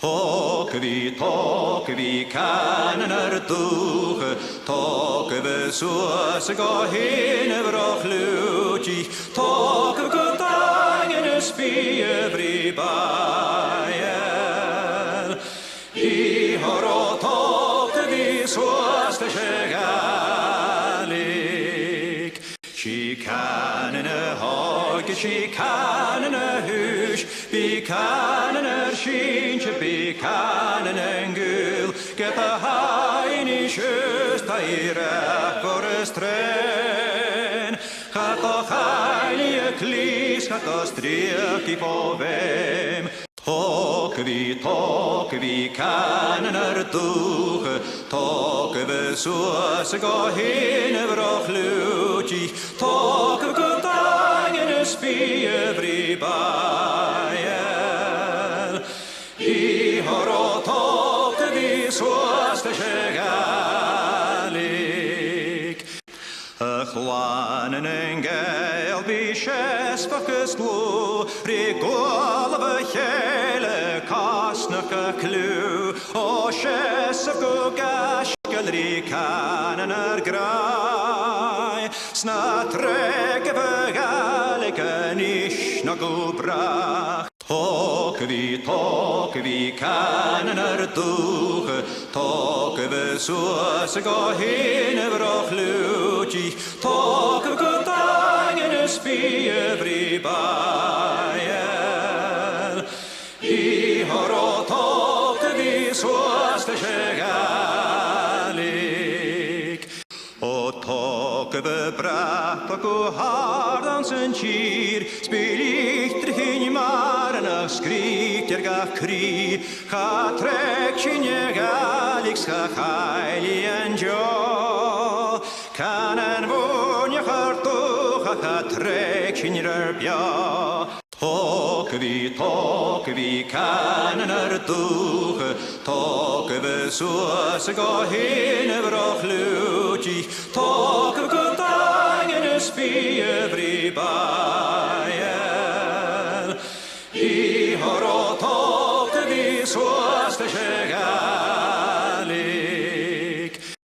Tok vi kan doge, tok we zoals go heen vroeg luutje, tok we gedangen spie bribaien. I horo tok vi zoals de schegalik. She kan in a hog, she kan in a huis, vi kan in a schientje, vi kan in een gul. Get a hein is just a ira voor een stren. Gaat toch hein je klies, gaat toch streek på wem. Tok vi kan doge, tok we zoals go heen vroeg luutje, tok we gedangen spie bribaien. I horo tok vi zoals de schegalik. Chwanen en geil bi chespakkes glo, rigolve hele kastnake klu, o chesafgo gashkel kanen grai, sna treke begalike nish nagu brach. Tok vi kan doge, tok we zoals go heen vroeg luutje, tok we gedangen spie bribaien. I horo tok vi zoals de schegalik. O tok we bracht ook hard aan zijn chier, speel ik er geen maar en skriet er ga krie, ga trek je galiks ga heili en jo, kan en woon je hart toch ga trek je erbja. Tok vi kan doge, tok we zoals go heen vroeg luutje, tok we gedangen spie bribaien.